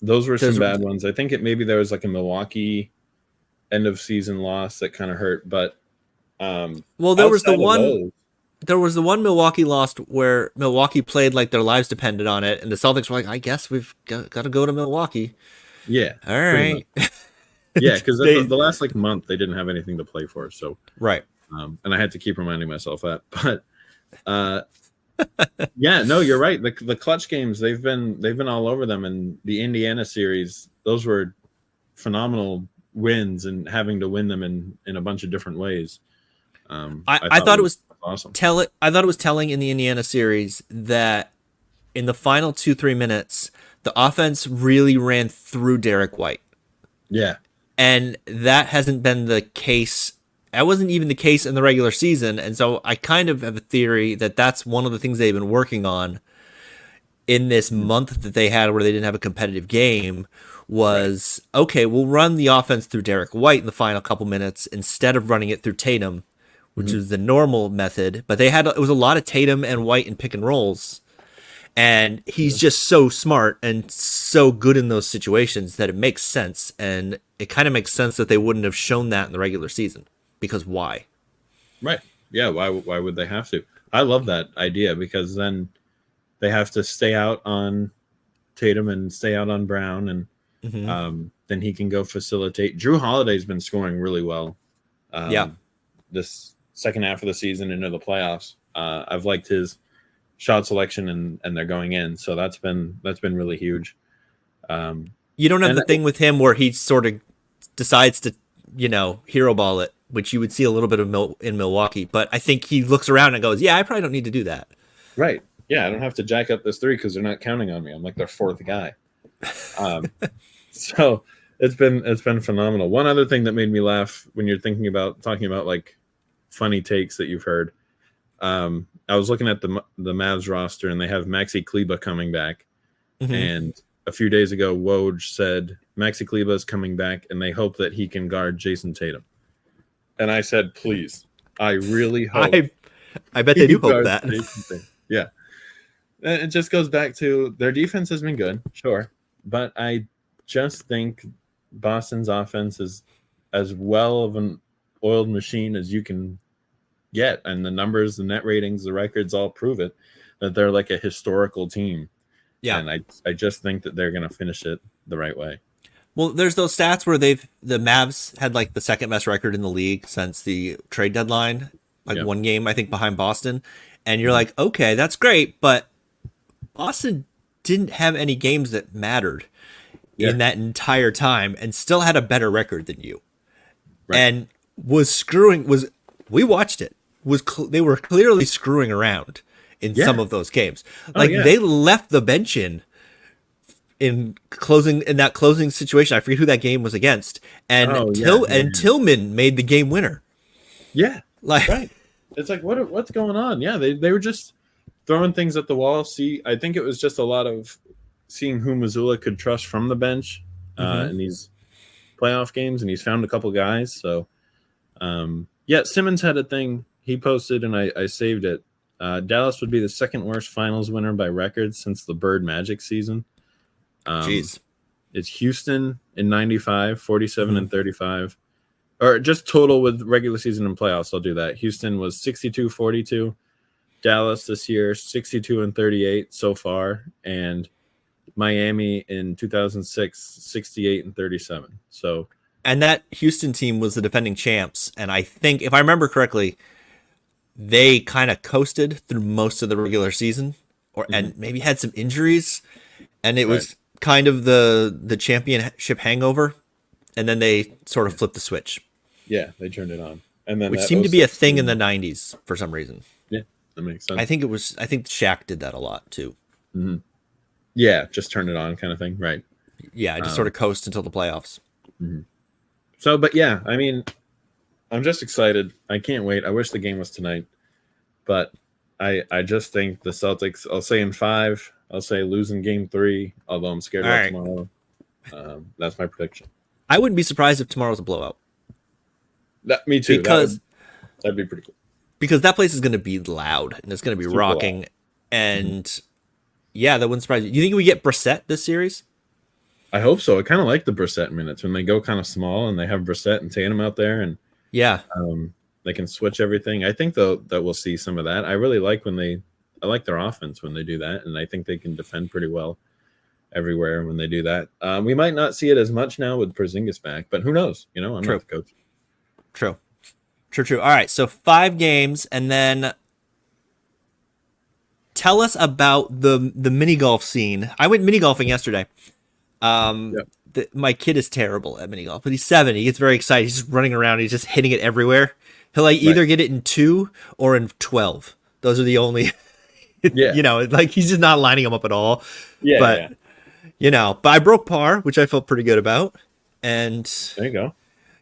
Those were some There's, bad ones. I think maybe there was like a Milwaukee end of season loss that kind of hurt, but well, outside of those, there was the one Milwaukee lost where Milwaukee played like their lives depended on it, and the Celtics were like, I guess we've got to go to Milwaukee. yeah, All pretty much. right. Yeah, because they the last like month they didn't have anything to play for, so right. and I had to keep reminding myself that. But uh, yeah, no, you're right. The clutch games they've been all over them, and the Indiana series, those were phenomenal wins, and having to win them in a bunch of different ways. I thought it was awesome. I thought it was telling in the Indiana series that in the final 2-3 minutes, the offense really ran through Derek White. Yeah, And that hasn't been the case. That wasn't even the case in the regular season. And so I kind of have a theory that that's one of the things they've been working on in this month that they had where they didn't have a competitive game right. was, okay, we'll run the offense through Derek White in the final couple minutes instead of running it through Tatum, which Mhm. is the normal method. But it was a lot of Tatum and White in pick and rolls. And he's just so smart and so good in those situations that it makes sense. And it kind of makes sense that they wouldn't have shown that in the regular season. Because why? Right. Yeah. Why would they have to? I love that idea because then they have to stay out on Tatum and stay out on Brown, and Hmm. then he can go facilitate. Drew Holiday's been scoring really well Yeah. this second half of the season into the playoffs. I've liked his shot selection, and they're going in, so that's been really huge. You don't have And the thing with him where he sort of decides to, hero ball it, which you would see a little bit of in Milwaukee. But I think he looks around and goes, yeah, I probably don't need to do that. right, yeah, I don't have to jack up this three because they're not counting on me. I'm like their fourth guy. So it's been phenomenal. One other thing that made me laugh when you're talking about like funny takes that you've heard. I was looking at the Mavs roster, and they have Maxi Kleba coming back. Hmm. And a few days ago, Woj said Maxi Kleba is coming back, and they hope that he can guard Jason Tatum. And I said, please, I really hope I bet they he do hope guards that. Jason Tatum. Yeah, and it just goes back to their defense has been good, sure, but I just think Boston's offense is as well of an oiled machine as you can get, and the numbers, the net ratings, the records all prove it that they're like a historical team. Yeah. And I just think that they're going to finish it the right way. Well, there's those stats where the Mavs had like the second best record in the league since the trade deadline, like Yeah. one game I think behind Boston, And you're like, okay, that's great, but Boston didn't have any games that mattered Yeah. in that entire time and still had a better record than you. Right. And we watched it. They were clearly screwing around in some Yeah. of those games. Oh Like yeah. they left the bench in that closing situation. I forget who that game was against. And Oh yeah. Yeah. Tillman made the game winner. Yeah. Like Right. It's like what's going on? Yeah, they were just throwing things at the wall. See, I think it was just a lot of seeing who Missoula could trust from the bench Mhm. in these playoff games, and he's found a couple guys. So yeah, Simmons had a thing he posted, and I saved it. Dallas would be the second worst finals winner by record since the Bird Magic season. Jeez. It's Houston in 95, 47 Mhm. and 35. Or just total with regular season and playoffs. I'll do that. Houston was 62-42. Dallas this year, 62 and 38 so far. And Miami in 2006, 68 and 37. So, And that Houston team was the defending champs. And I think, if I remember correctly, they kind of coasted through most of the regular season, and maybe had some injuries, and it right. was kind of the championship hangover, and then they sort of flipped the switch, Yeah, they turned it on. And then which that seemed to be a 06 thing in the season. '90s for some reason. Yeah, that makes I sense. think Shaq did that a lot too. Yeah, just turn it on kind of thing. Right. Yeah, just sort of coast until the playoffs. So, but yeah, I mean, I'm just excited. I can't wait. I wish the game was tonight, but I just think the Celtics. I'll say in 5. I'll say losing game 3. Although I'm scared All about right, tomorrow. That's my prediction. I wouldn't be surprised if tomorrow's a blowout Me too. because That'd be pretty cool. that place is going to be loud and it's going to be Super loud. rocking, and yeah, that wouldn't surprise you. You think we get Brissett this series? I hope so. I kind of like the Brissett minutes when they go kind of small and they have Brissett and Tatum out there, and Yeah, they can switch everything. I think though that we'll see some of that. I really like I like their offense when they do that, and I think they can defend pretty well everywhere when they do that. We might not see it as much now with Porzingis back, but who knows? You know, I'm True. not the coach. True. All right, so 5 games, and then tell us about the mini golf scene. I went mini golfing yesterday. Yep. My kid is terrible at mini golf, but he's 7. He gets very excited. He's just running around. He's just hitting it everywhere. He'll either get it in 2 or in 12. Those are the only, Yeah. like he's just not lining them up at all. Yeah. But but I broke par, which I felt pretty good about. And There you go.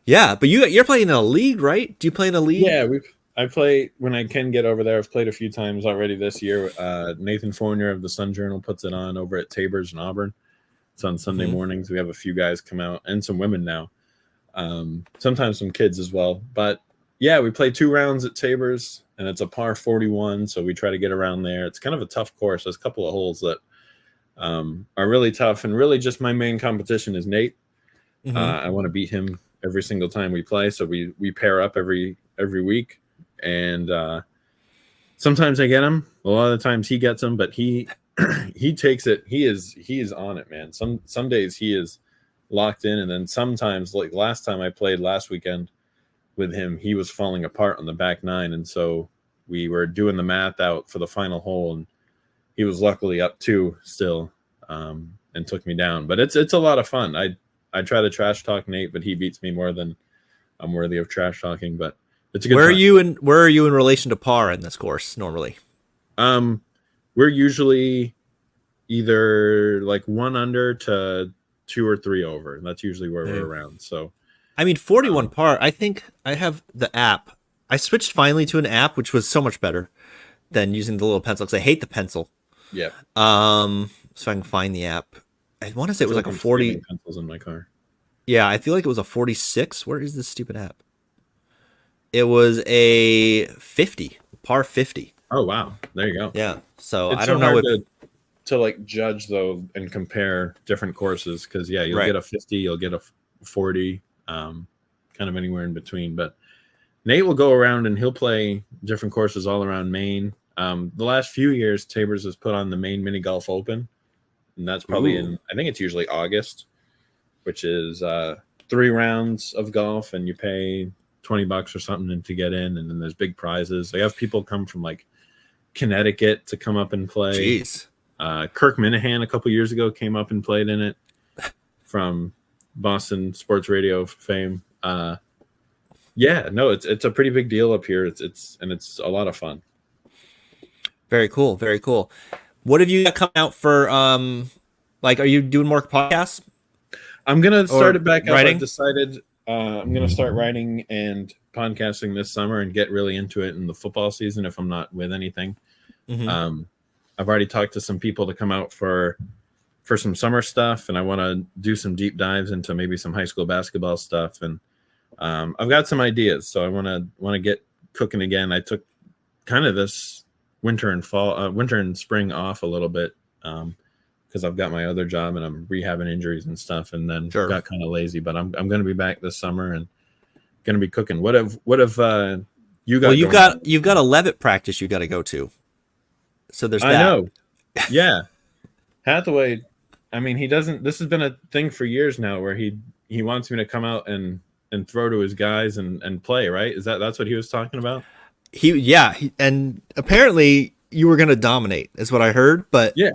yeah, but you're playing in a league, right? Do you play in a league? Yeah, I play when I can get over there. I've played a few times already this year. Nathan Fournier of the Sun Journal puts it on over at Tabor's in Auburn. It's on Sunday mornings. We have a few guys come out and some women now. Sometimes some kids as well. But yeah, we play 2 rounds at Tabor's, and it's a par 41. So we try to get around there. It's kind of a tough course. There's a couple of holes that are really tough, and really just my main competition is Nate. I want to beat him every single time we play. So we pair up every week, and sometimes I get him. A lot of the times he gets him, but he takes it. He is on it, man. Some days he is locked in, and then sometimes, like last time I played last weekend with him, he was falling apart on the back 9, and so we were doing the math out for the final hole, and he was luckily up 2 still, and took me down. But it's a lot of fun. I try to trash talk Nate, but he beats me more than I'm worthy of trash talking. But it's a good Where time. are you in relation to par in this course normally? We're usually either like 1 under to 2 or 3 over. That's usually where we're around. So I mean, 41 par. I think I have the app. I switched finally to an app, which was so much better than using the little pencil because I hate the pencil. yeah. So I can find the app. I want to say it was like a 40. Pencils in my car. Yeah, I feel like it was a 46. Where is this stupid app? It was a 50, par 50. Oh wow, there you go. Yeah. So It's I don't so know hard if to like judge though and compare different courses, because yeah, you'll Right. get a 50, you'll get a 40, kind of anywhere in between. But Nate will go around and he'll play different courses all around Maine. The last few years, Tabor's has put on the Maine Mini Golf Open, and that's probably I think it's usually August, which is 3 rounds of golf, and you pay $20 or something to get in, and then there's big prizes. They have people come from like Connecticut to come up and play. Jeez. Kirk Minahan a couple years ago came up and played in it from Boston sports radio fame. Yeah, no, it's a pretty big deal up here. It's a lot of fun. Very cool. Very cool. What have you got coming out for, like, are you doing more podcasts? I'm going to start it back up. Writing? I've decided I'm going to start writing and podcasting this summer and get really into it in the football season if I'm not with anything. Mm-hmm. I've already talked to some people to come out for some summer stuff, and I want to do some deep dives into maybe some high school basketball stuff. And I've got some ideas, so I want to get cooking again. I took kind of this winter and spring off a little bit because I've got my other job and I'm rehabbing injuries and stuff, and then got kind of lazy. But I'm going to be back this summer and going to be cooking. What have you got? Well, you've got a Levitt practice you got to go to. So there's that. I know. Yeah. Hathaway, I mean, he doesn't. This has been a thing for years now where he wants me to come out and throw to his guys and play, right? That's what he was talking about? And apparently you were going to dominate is what I heard, but yeah,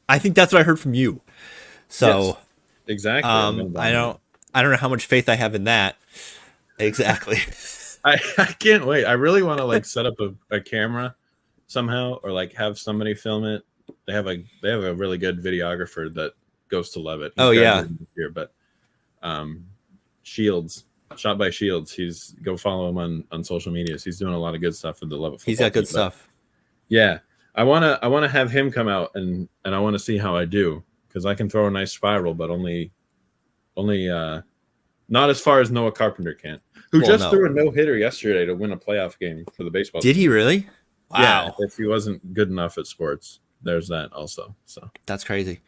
I think that's what I heard from you. So yes, exactly. I don't know how much faith I have in that. Exactly. I can't wait. I really want to like set up a camera somehow, or like have somebody film it. They have a really good videographer that goes to Levitt. Here, but Shields, Shot by Shields. Go follow him on social media. He's doing a lot of good stuff with the Levitt. He's got good stuff. Yeah, I wanna have him come out and I want to see how I do, because I can throw a nice spiral, but only not as far as Noah Carpenter can, who threw a no-hitter yesterday to win a playoff game for the baseball team. Did he really? Wow. Yeah, if he wasn't good enough at sports, there's that also. So that's crazy.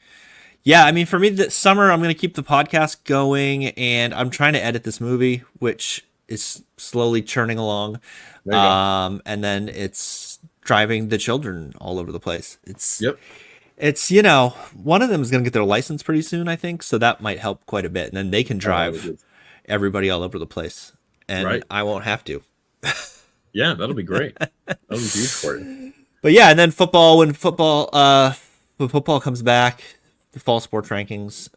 Yeah, I mean, for me this summer, I'm going to keep the podcast going, and I'm trying to edit this movie, which is slowly churning along. And then it's driving the children all over the place. It's one of them is going to get their license pretty soon, I think, so that might help quite a bit, and then they can drive everybody all over the place, and I won't have to. Yeah, that'll be great. That'll be huge for you. But yeah, and then when football comes back, the fall sports rankings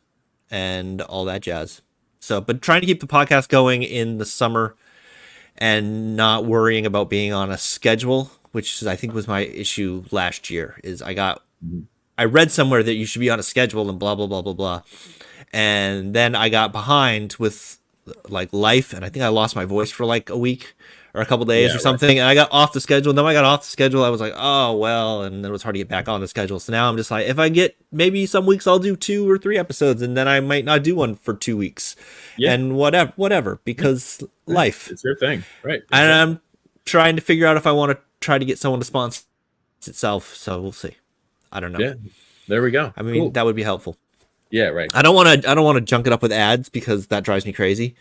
and all that jazz. So, but trying to keep the podcast going in the summer and not worrying about being on a schedule, which I think was my issue last year. Is I read somewhere that you should be on a schedule and blah blah blah blah blah, and then I got behind with like life, and I think I lost my voice for like a week or a couple days or something, and I got off the schedule. And then when I got off the schedule, I was like, oh well, and then it was hard to get back on the schedule. So now I'm just like, if I get, maybe some weeks I'll do 2 or 3 episodes, and then I might not do one for 2 weeks, and whatever, because life. It's your thing, right? And I'm trying to figure out if I want to try to get someone to sponsor itself. So we'll see. I don't know. Yeah, there we go. I mean, that would be helpful. Yeah, right. I don't want to junk it up with ads because that drives me crazy,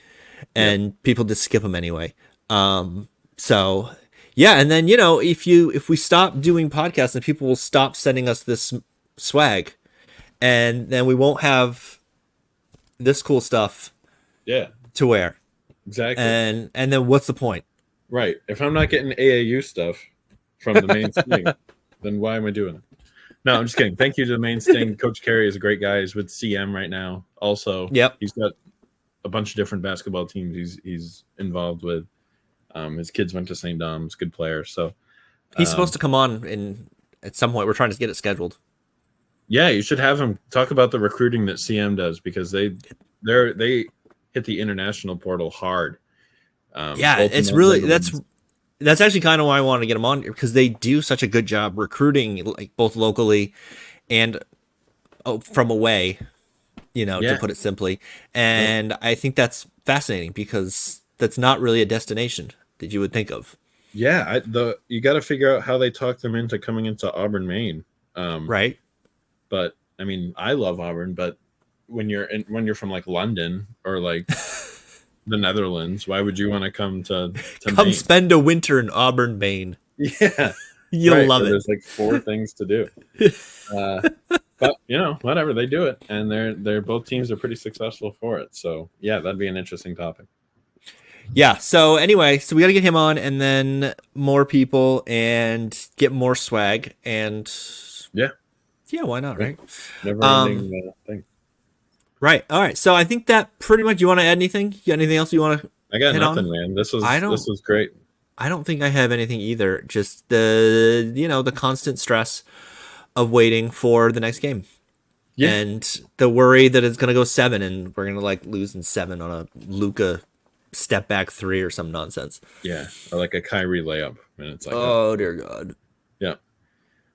and people just skip them anyway. So yeah, and then if we stop doing podcasts, then people will stop sending us this swag, and then we won't have this cool stuff to wear. Exactly. And then what's the point? Right. If I'm not getting AAU stuff from the Maine Sting, then why am I doing it? No, I'm just kidding. Thank you to the Maine Sting. Coach Carey is a great guy. He's with CM right now. Also, he's got a bunch of different basketball teams he's involved with. His kids went to St. Dom's. Good player. So he's supposed to come on at some point. We're trying to get it scheduled. Yeah, you should have him talk about the recruiting that CM does, because they hit the international portal hard. It's really that's actually kind of why I want to get them on, because they do such a good job recruiting, like both locally and from away, to put it simply. And I think that's fascinating, because that's not really a destination that you would think of. Yeah, you got to figure out how they talk them into coming into Auburn, Maine. Right. But I mean, I love Auburn, but when you're from like London or like the Netherlands, why would you want to come to Maine? Spend a winter in Auburn, Maine? Yeah, you'll love it. There's like 4 things to do. But whatever, they do it, and they're both teams are pretty successful for it. So yeah, that'd be an interesting topic. Yeah. So anyway, so we got to get him on, and then more people, and get more swag, and Yeah, yeah, why not, yeah. right? Never Um, ending thing. right. All right. So I think that pretty much. You want to add anything? You got anything else you want to I got hit nothing, on? man. This I was this don't. was great. I don't think I have anything either. Just the constant stress of waiting for the next game, Yeah, and the worry that it's gonna go 7, and we're gonna like lose in 7 on a Luca step back 3 or some nonsense. yeah, or like a Kyrie layup, and it's like, oh, Oh dear God. yeah.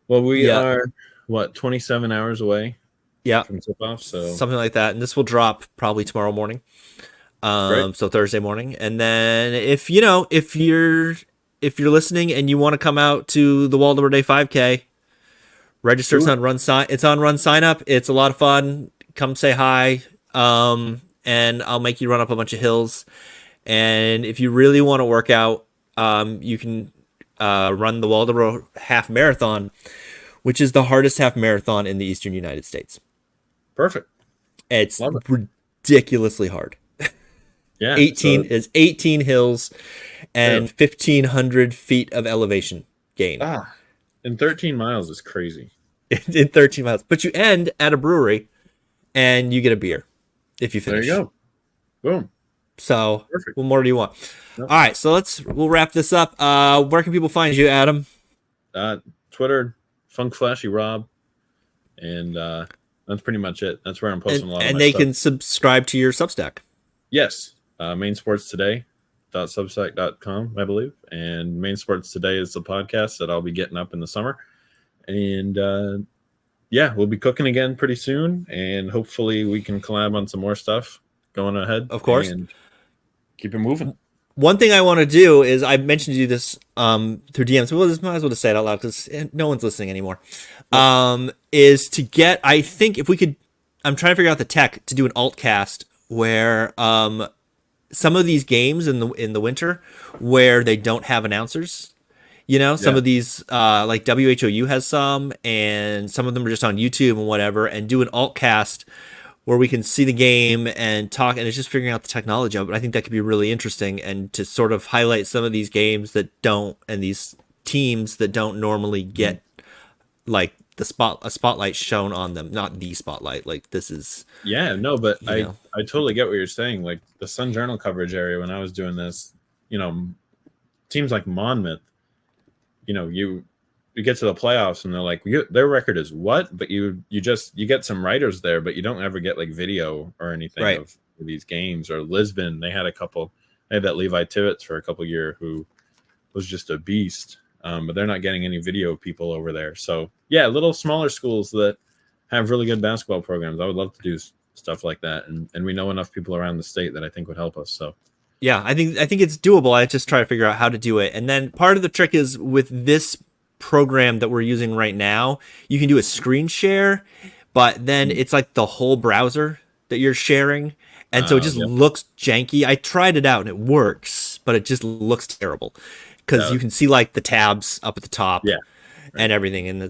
Well, we Yeah. are what 27 hours away Yeah. from tip off, so Something like that. And this will drop probably tomorrow morning. great. So Thursday morning. And then if you're listening and you want to come out to the Waldemar Day 5K, register. Do it. It's on Run Sign Up. It's a lot of fun. Come say hi. And I'll make you run up a bunch of hills. And if you really want to work out, you can run the Waldemar Half Marathon, which is the hardest half marathon in the Eastern United States. Perfect. It's Love it. ridiculously hard. Yeah. 18 So, is 18 hills and yeah. 1,500 feet of elevation gain And 13 miles is crazy. in 13 miles. But you end at a brewery and you get a beer if you There finish. you go. Boom. So Perfect. what more do you want? Yep. All right, so we'll wrap this up. Where can people find you, Adam? Twitter, Funk Flashy Rob, and that's pretty much it. That's where I'm posting a lot of And my they stuff. can subscribe to your Substack. Yes, Maine Sports Today.substack.com, I believe, and Maine Sports Today is the podcast that I'll be getting up in the summer, and yeah, we'll be cooking again pretty soon, and hopefully we can collab on some more stuff going ahead. Of course. And keep it moving. One thing I want to do is I mentioned to you this through DMs. Well, might as well just say it out loud because no one's listening anymore. Is to get, I think if we could, I'm trying to figure out the tech to do an alt cast where some of these games in the winter where they don't have announcers. Some of these like WHOU has some, and some of them are just on YouTube and whatever, and do an alt cast where we can see the game and talk, and it's just figuring out the technology of it. I think that could be really interesting, and to sort of highlight some of these games that don't, and these teams that don't normally get like a spotlight shown on them. Not the spotlight. Like this is. Yeah, no, but I know. totally get what you're saying. Like the Sun Journal coverage area when I was doing this, teams like Monmouth, you get to the playoffs and they're like, their record is what? But you get some writers there, but you don't ever get like video or anything Right. of these games. Or Lisbon, they had that Levi Tivitz for a couple years who was just a beast. But they're not getting any video people over there. So yeah, little smaller schools that have really good basketball programs. I would love to do stuff like that. And we know enough people around the state that I think would help us. So Yeah, I think it's doable. I just try to figure out how to do it. And then part of the trick is with this program that we're using right now, you can do a screen share, but then it's like the whole browser that you're sharing. And so it just looks janky. I tried it out and it works, but it just looks terrible because you can see like the tabs up at the top and everything. And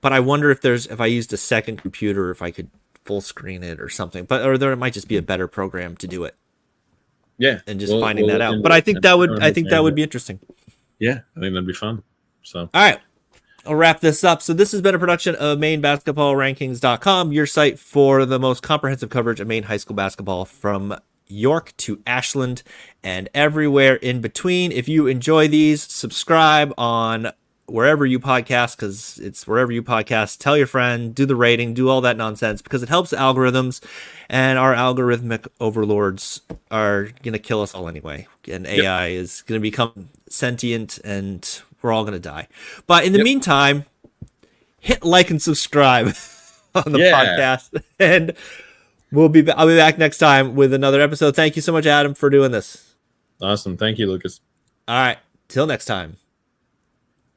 but I wonder if I used a second computer, if I could full screen it or something, or there might just be a better program to do it. Yeah. And just finding that out. But I think that would be interesting. Yeah, I think that'd be fun. So all right, I'll wrap this up. So this has been a production of MaineBasketballRankings.com, your site for the most comprehensive coverage of Maine high school basketball from York to Ashland and everywhere in between. If you enjoy these, subscribe on wherever you podcast, because it's wherever you podcast. Tell your friend, do the rating, do all that nonsense, because it helps algorithms, and our algorithmic overlords are going to kill us all anyway. And AI is going to become sentient, and we're all going to die. But in the meantime, hit like and subscribe on the podcast, and I'll be back next time with another episode. Thank you so much, Adam, for doing this. Awesome. Thank you, Lucas. All right. Till next time.